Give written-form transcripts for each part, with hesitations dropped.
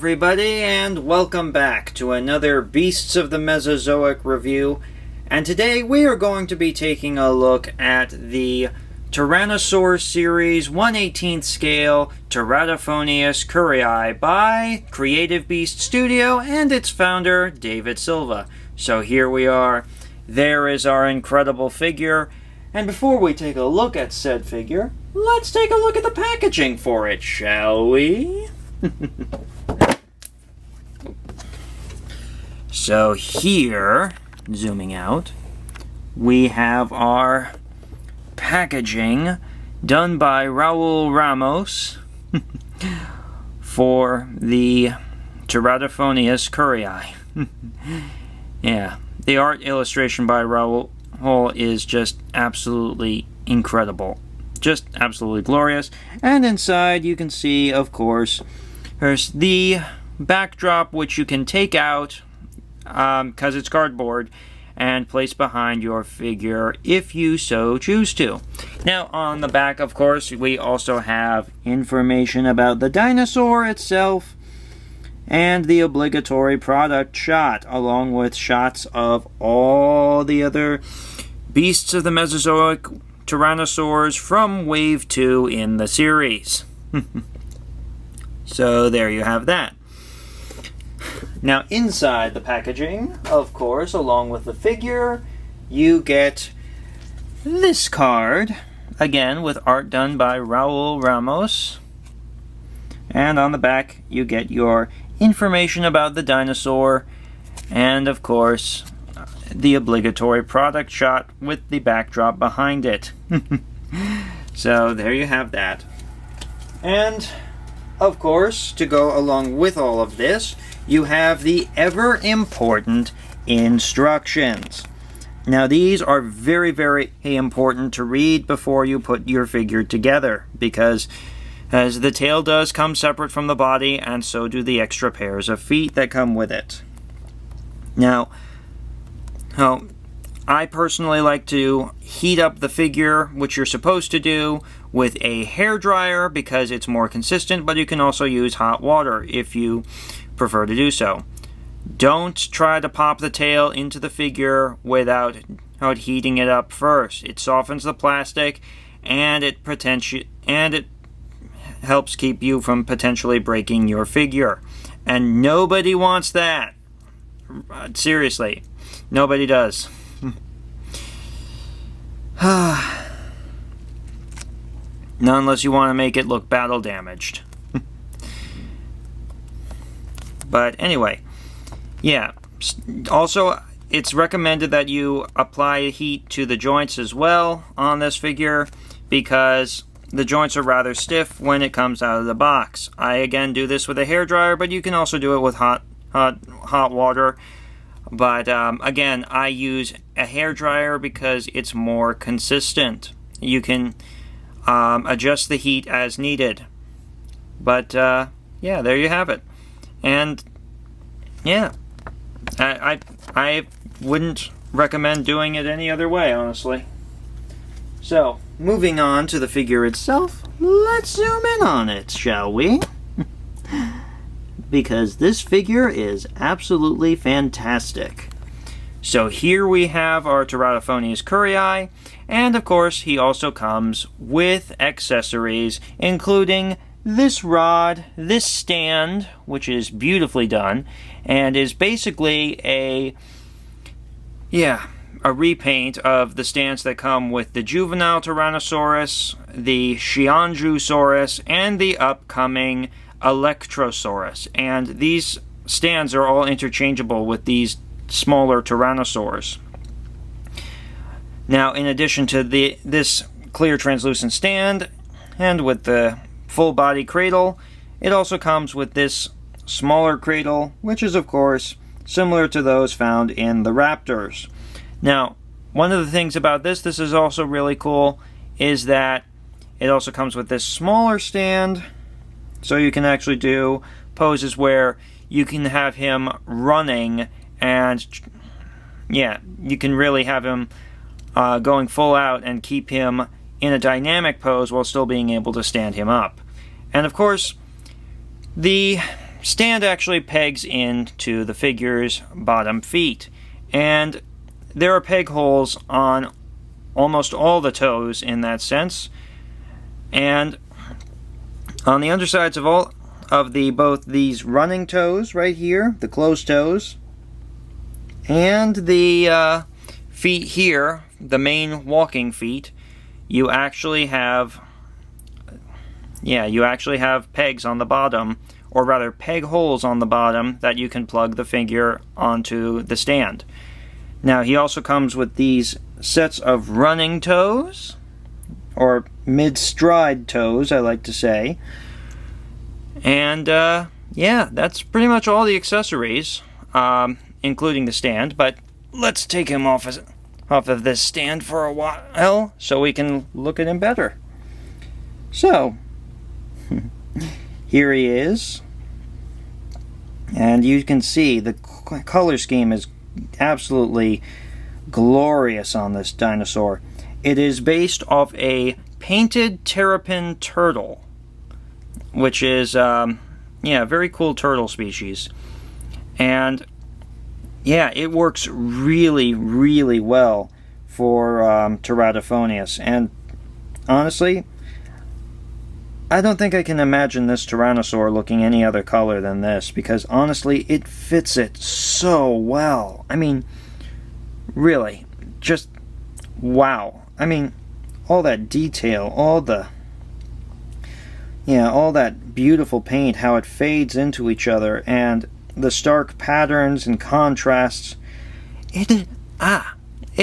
everybody, and welcome back to another Beasts of the Mesozoic review. And today we are going to be taking a look at the Tyrannosaur series 1/18th scale Teratophoneus curriei by Creative Beast Studio and its founder, David Silva. So here we are. There is our incredible figure. And before we take a look at said figure, let's take a look at the packaging for it, shall we? So here, zooming out, we have our packaging done by Raul Ramos for the Teratophoneus curriei. Yeah, the art illustration by Raul is just absolutely incredible. Just absolutely glorious. And inside you can see, of course, there's the backdrop, which you can take out because it's cardboard and place behind your figure if you so choose to. Now on the back, of course, we also have information about the dinosaur itself and the obligatory product shot, along with shots of all the other Beasts of the Mesozoic Tyrannosaurs from Wave 2 in the series. So there you have that. Now inside the packaging, of course, along with the figure, you get this card, again with art done by Raul Ramos. And on the back you get your information about the dinosaur and, of course, the obligatory product shot with the backdrop behind it. So there you have that. And of course, to go along with all of this, you have the ever important instructions. Now these are very, very important to read before you put your figure together, because as the tail does come separate from the body, and so do the extra pairs of feet that come with it. Now, I personally like to heat up the figure, which you're supposed to do, with a hairdryer because it's more consistent, but you can also use hot water if you prefer to do so. Don't try to pop the tail into the figure without heating it up first. It softens the plastic and it helps keep you from potentially breaking your figure. And nobody wants that. Seriously, nobody does. Not unless you want to make it look battle damaged. But anyway, yeah. Also, it's recommended that you apply heat to the joints as well on this figure, because the joints are rather stiff when it comes out of the box. I again do this with a hairdryer, but you can also do it with hot water. But again, I use a hairdryer because it's more consistent. You can adjust the heat as needed. But yeah, there you have it. And yeah, I wouldn't recommend doing it any other way, honestly. So, moving on to the figure itself, let's zoom in on it, shall we? Because this figure is absolutely fantastic. So here we have our Teratophoneus curriei, and of course he also comes with accessories, including this rod, this stand, which is beautifully done, and is basically a repaint of the stands that come with the juvenile Tyrannosaurus, the Xianzhusaurus, and the upcoming Electrosaurus. And these stands are all interchangeable with these smaller Tyrannosaurs. Now, in addition to this clear translucent stand, and with the full body cradle, it also comes with this smaller cradle, which is of course similar to those found in the raptors. Now, one of the things about this is also really cool, is that it also comes with this smaller stand, so you can actually do poses where you can have him running, and yeah, you can really have him going full out and keep him in a dynamic pose while still being able to stand him up. And of course, the stand actually pegs into the figure's bottom feet. And there are peg holes on almost all the toes in that sense. And on the undersides of all of both these running toes right here, the closed toes, and the feet here, the main walking feet, you actually have pegs on the bottom, or rather peg holes on the bottom that you can plug the figure onto the stand. Now he also comes with these sets of running toes, or mid-stride toes, I like to say. And yeah, that's pretty much all the accessories, including the stand. But let's take him off of this stand for a while so we can look at him better. So, here he is. And you can see the color scheme is absolutely glorious on this dinosaur. It is based off a painted terrapin turtle, which is, a very cool turtle species. And yeah, it works really, really well for Teratophoneus. And honestly, I don't think I can imagine this Tyrannosaur looking any other color than this, because honestly, it fits it so well. I mean, really, just wow. I mean, all that detail, all that beautiful paint, how it fades into each other, and the stark patterns and contrasts. It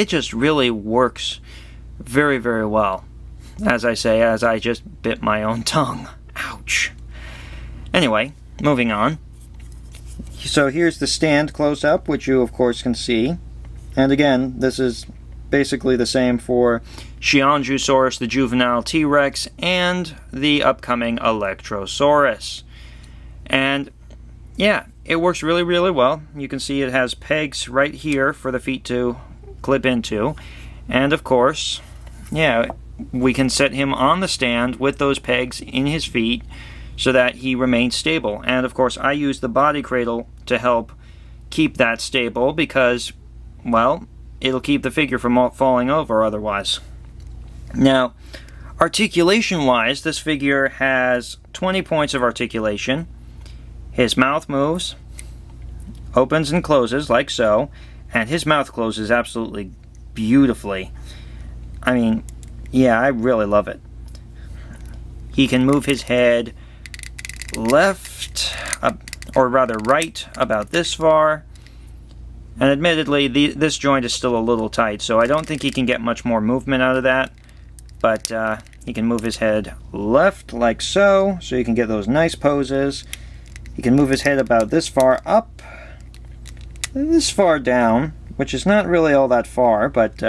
just really works very, very well. As I say, as I just bit my own tongue. Ouch. Anyway, moving on. So here's the stand close up, which you of course can see. And again, this is basically the same for Xianzhusaurus, the juvenile T-Rex, and the upcoming Electrosaurus. And yeah, it works really, really well. You can see it has pegs right here for the feet to clip into. And of course, yeah, we can set him on the stand with those pegs in his feet so that he remains stable. And of course, I use the body cradle to help keep that stable because, well, it'll keep the figure from falling over otherwise. Now, articulation-wise, this figure has 20 points of articulation. His mouth moves, opens and closes like so, and his mouth closes absolutely beautifully. I mean, yeah, I really love it. He can move his head left, or rather right, about this far. And admittedly, this joint is still a little tight, so I don't think he can get much more movement out of that. But he can move his head left like so you can get those nice poses. He can move his head about this far up, this far down, which is not really all that far, but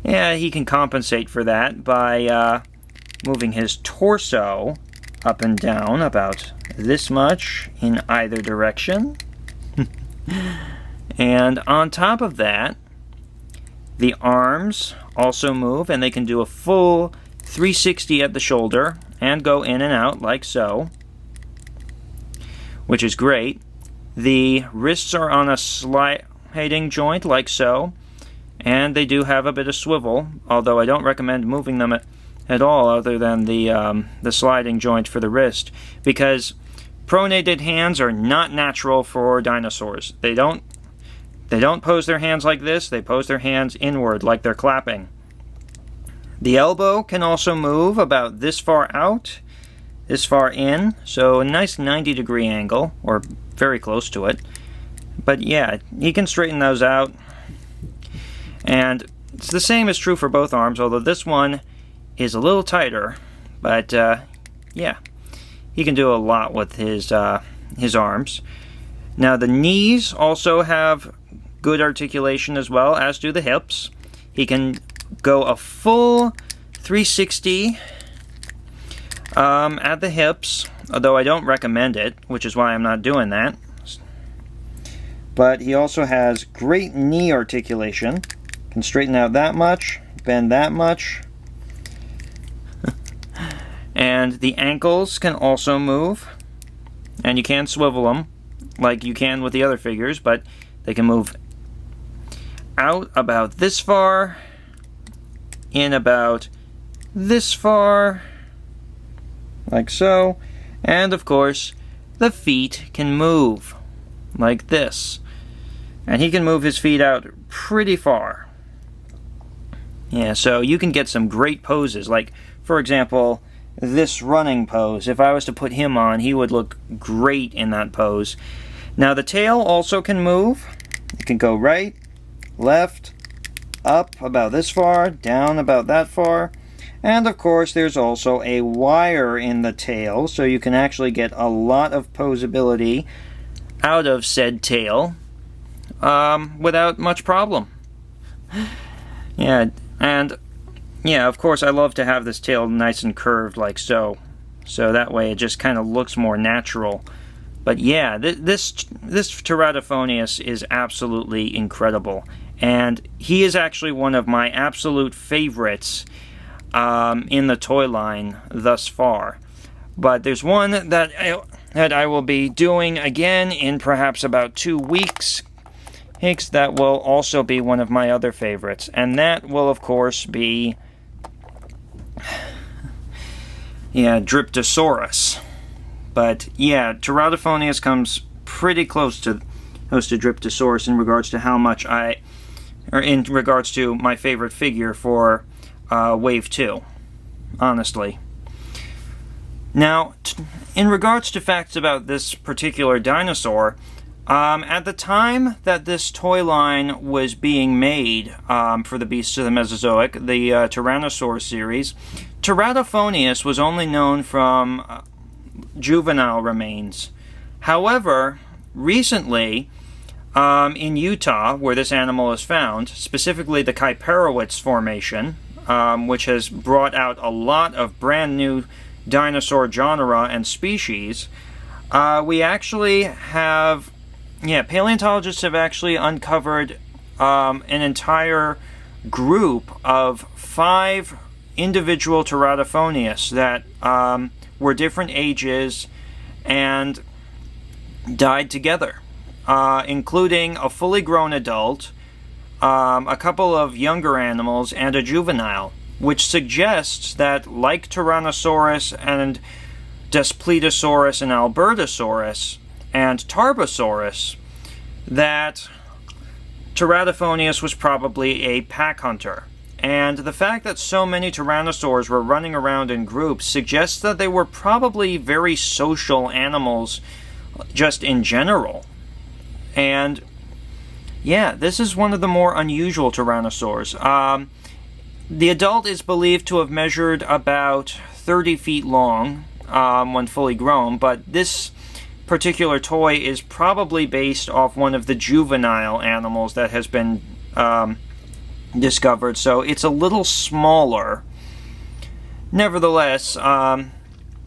yeah, he can compensate for that by moving his torso up and down about this much in either direction. And on top of that, the arms also move, and they can do a full 360 at the shoulder and go in and out like so, which is great. The wrists are on a sliding joint like so, and they do have a bit of swivel, although I don't recommend moving them at all other than the sliding joint for the wrist, because pronated hands are not natural for dinosaurs. They don't pose their hands like this, they pose their hands inward like they're clapping. The elbow can also move about this far out, this far in, so a nice 90-degree angle, or very close to it. But yeah, he can straighten those out. And it's the same is true for both arms, although this one is a little tighter. But yeah, he can do a lot with his arms. Now the knees also have good articulation as well, as do the hips. He can go a full 360 at the hips, although I don't recommend it, which is why I'm not doing that. But he also has great knee articulation. Can straighten out that much, bend that much. And the ankles can also move. and you can swivel them like you can with the other figures, but they can move out about this far, in about this far, like so, and of course the feet can move like this, and he can move his feet out pretty far. Yeah, so you can get some great poses, like for example this running pose. If I was to put him on, he would look great in that pose. Now the tail also can move. It can go right, left, up about this far, down about that far, and of course there's also a wire in the tail, so you can actually get a lot of posability out of said tail without much problem. Yeah, and yeah, of course I love to have this tail nice and curved like so, so that way it just kind of looks more natural. But yeah, this Teratophoneus is absolutely incredible, and he is actually one of my absolute favorites in the toy line thus far. But there's one that I will be doing again in perhaps about 2 weeks. That will also be one of my other favorites, and that will of course be Dryptosaurus. But yeah, Teratophoneus comes pretty close to Dryptosaurus in regards to in regards to my favorite figure for Wave 2, honestly. Now, in regards to facts about this particular dinosaur, at the time that this toy line was being made for the Beasts of the Mesozoic, the Tyrannosaur series, Teratophoneus was only known from juvenile remains. However, recently, in Utah, where this animal is found, specifically the Currie Formation, which has brought out a lot of brand new dinosaur genera and species, we actually have, paleontologists have actually uncovered an entire group of 5 individual Teratophoneus that were different ages and died together, including a fully grown adult, a couple of younger animals, and a juvenile, which suggests that, like Tyrannosaurus and Daspletosaurus and Albertosaurus and Tarbosaurus, that Teratophoneus was probably a pack hunter. And the fact that so many tyrannosaurs were running around in groups suggests that they were probably very social animals just in general. And yeah, this is one of the more unusual tyrannosaurs. The adult is believed to have measured about 30 feet long when fully grown, but this particular toy is probably based off one of the juvenile animals that has been discovered, so it's a little smaller. Nevertheless,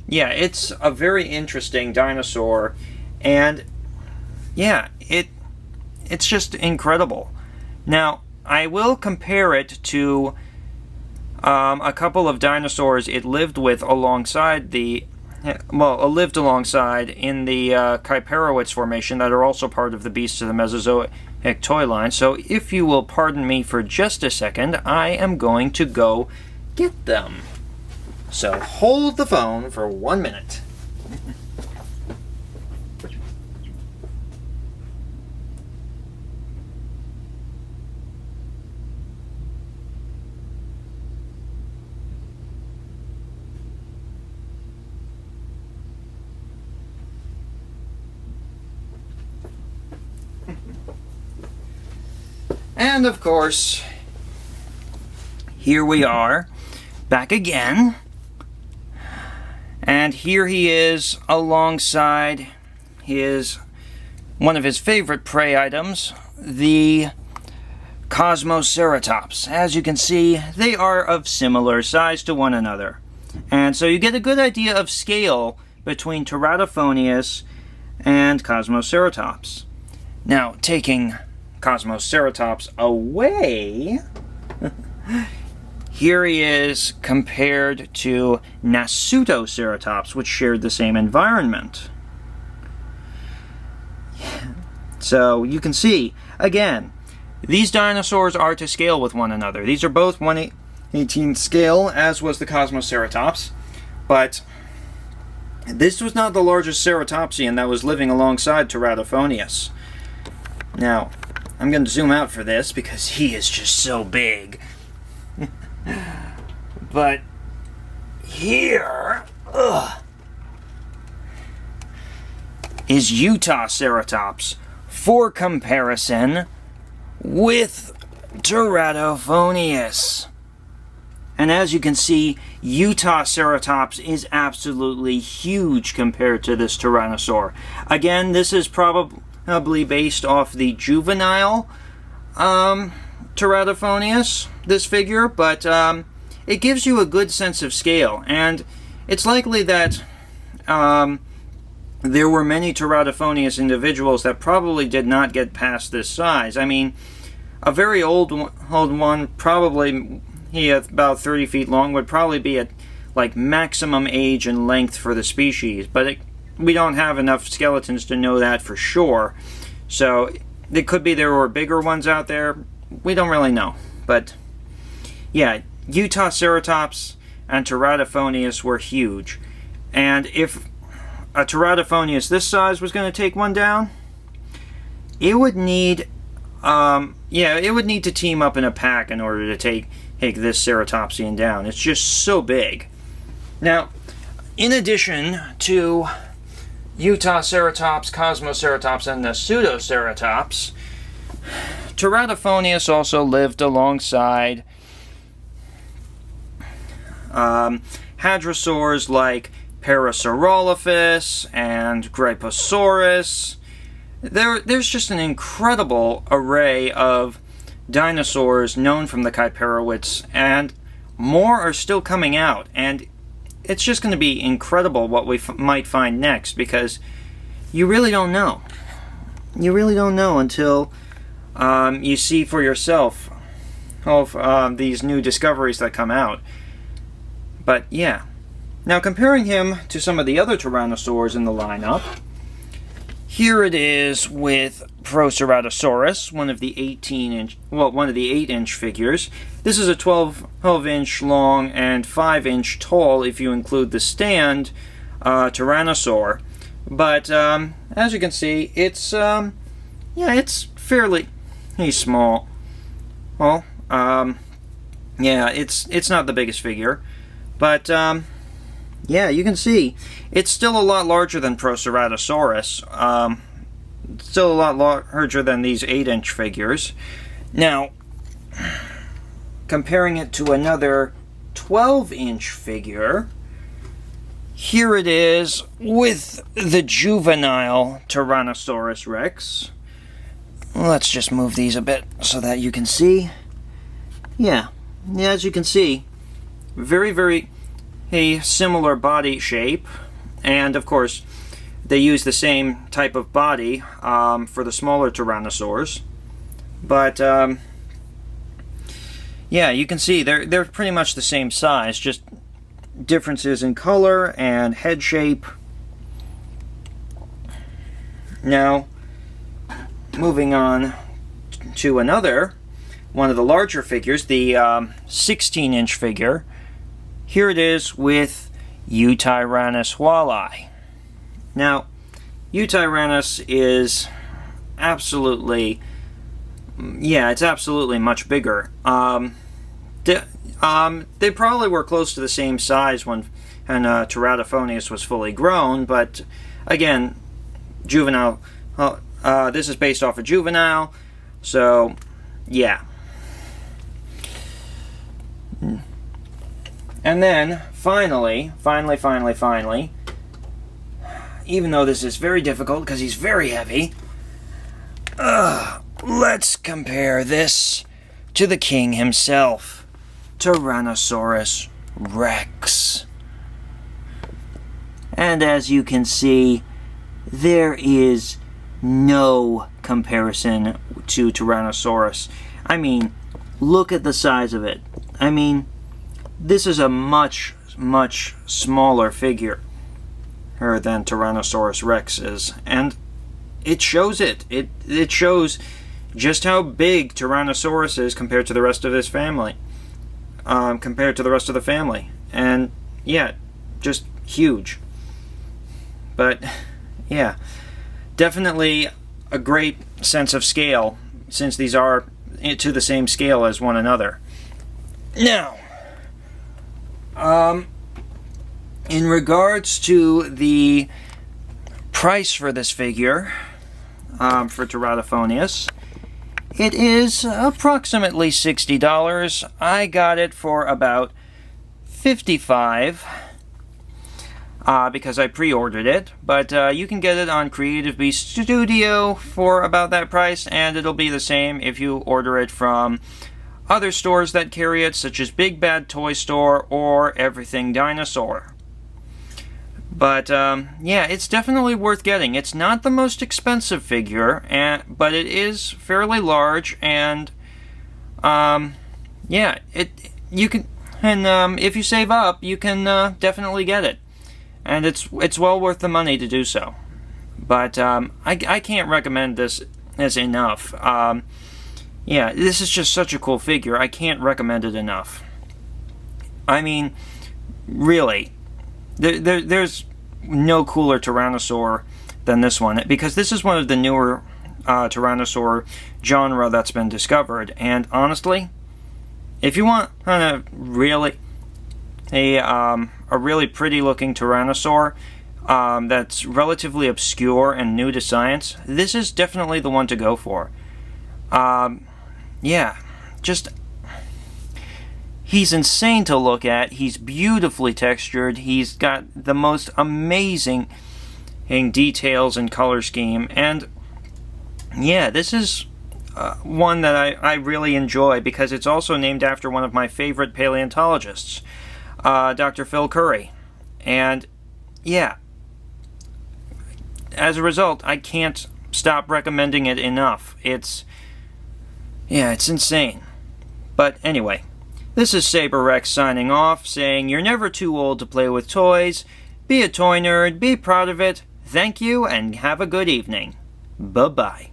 it's a very interesting dinosaur, and yeah, it's just incredible. Now, I will compare it to a couple of dinosaurs it lived with alongside in the Currie Formation that are also part of the Beasts of the Mesozoic toy line. So if you will pardon me for just a second, I am going to go get them. So hold the phone for 1 minute. And of course, here we are, back again. And here he is alongside one of his favorite prey items, the Cosmoceratops. As you can see, they are of similar size to one another. And so you get a good idea of scale between Teratophoneus and Cosmoceratops. Now, taking Cosmoceratops away, here he is compared to Nasutoceratops, which shared the same environment. So you can see, again, these dinosaurs are to scale with one another. These are both 1/18 scale, as was the Cosmoceratops, but this was not the largest ceratopsian that was living alongside Teratophoneus. Now, I'm going to zoom out for this because he is just so big. But here is Utaceratops for comparison with Teratophoneus. And as you can see, Utaceratops is absolutely huge compared to this Tyrannosaur. Again, this is probably based off the juvenile Teratophoneus, this figure, but it gives you a good sense of scale. And it's likely that there were many Teratophoneus individuals that probably did not get past this size. I mean, a very old one, probably he is about 30 feet long, would probably be at like maximum age and length for the species, but we don't have enough skeletons to know that for sure. So it could be there were bigger ones out there. We don't really know. But yeah, Utaceratops and Teratophoneus were huge. And if a Teratophoneus this size was going to take one down, it would need it would need to team up in a pack in order to take this ceratopsian down. It's just so big. Now, in addition to Utaceratops, Cosmoceratops, and the Pseudoceratops, Teratophoneus also lived alongside hadrosaurs like Parasaurolophus and Gryposaurus. There's just an incredible array of dinosaurs known from the Kyparoids, and more are still coming out, and it's just going to be incredible what we might find next, because you really don't know. You really don't know until you see for yourself of these new discoveries that come out. But yeah. Now, comparing him to some of the other tyrannosaurs in the lineup, here it is with Proceratosaurus, one of the 8-inch figures. This is a 12-inch long and 5-inch tall if you include the stand Tyrannosaur. But as you can see, it's it's fairly small. Well, it's not the biggest figure, but yeah, you can see it's still a lot larger than Proceratosaurus. Still a lot larger than these 8-inch figures. Now, comparing it to another 12-inch figure, here it is with the juvenile Tyrannosaurus Rex. Let's just move these a bit so that you can see. Yeah, as you can see, very, very similar body shape, and of course they use the same type of body for the smaller tyrannosaurs, but yeah, you can see they're pretty much the same size, just differences in color and head shape. Now, moving on to another one of the larger figures, the 16-inch figure. Here it is with Eutyrannus walleye. Now, Eutyrannus is absolutely, it's absolutely much bigger. They probably were close to the same size when Teratophoneus was fully grown, but again, juvenile. This is based off a juvenile, so yeah. And then, finally, even though this is very difficult because he's very heavy, let's compare this to the king himself, Tyrannosaurus Rex. And as you can see, there is no comparison to Tyrannosaurus. I mean, look at the size of it. I mean, this is a much, much smaller figure than Tyrannosaurus Rex is. And it shows it. It shows just how big Tyrannosaurus is compared to the rest of his family. Compared to the rest of the family. And yeah, just huge. But yeah, definitely a great sense of scale, since these are to the same scale as one another. Now, in regards to the price for this figure, for Teratophoneus, it is approximately $60. I got it for about $55 because I pre-ordered it, but you can get it on Creative Beast Studio for about that price, and it'll be the same if you order it from other stores that carry it, such as Big Bad Toy Store or Everything Dinosaur. But yeah, it's definitely worth getting. It's not the most expensive figure, but it is fairly large, and yeah, you can, and if you save up, you can definitely get it, and it's well worth the money to do so. But I can't recommend this as enough. Yeah, this is just such a cool figure. I can't recommend it enough. I mean, really, there's no cooler Tyrannosaur than this one, because this is one of the newer Tyrannosaur genre that's been discovered. And honestly, if you want kind of really a really pretty looking Tyrannosaur that's relatively obscure and new to science, this is definitely the one to go for. Yeah, just, he's insane to look at. He's beautifully textured. He's got the most amazing details and color scheme. And yeah, this is one that I really enjoy, because it's also named after one of my favorite paleontologists, Dr. Phil Currie. And yeah, as a result, I can't stop recommending it enough. Yeah, it's insane. But anyway, this is Saber Rex signing off, saying you're never too old to play with toys. Be a toy nerd, be proud of it. Thank you, and have a good evening. Bye-bye.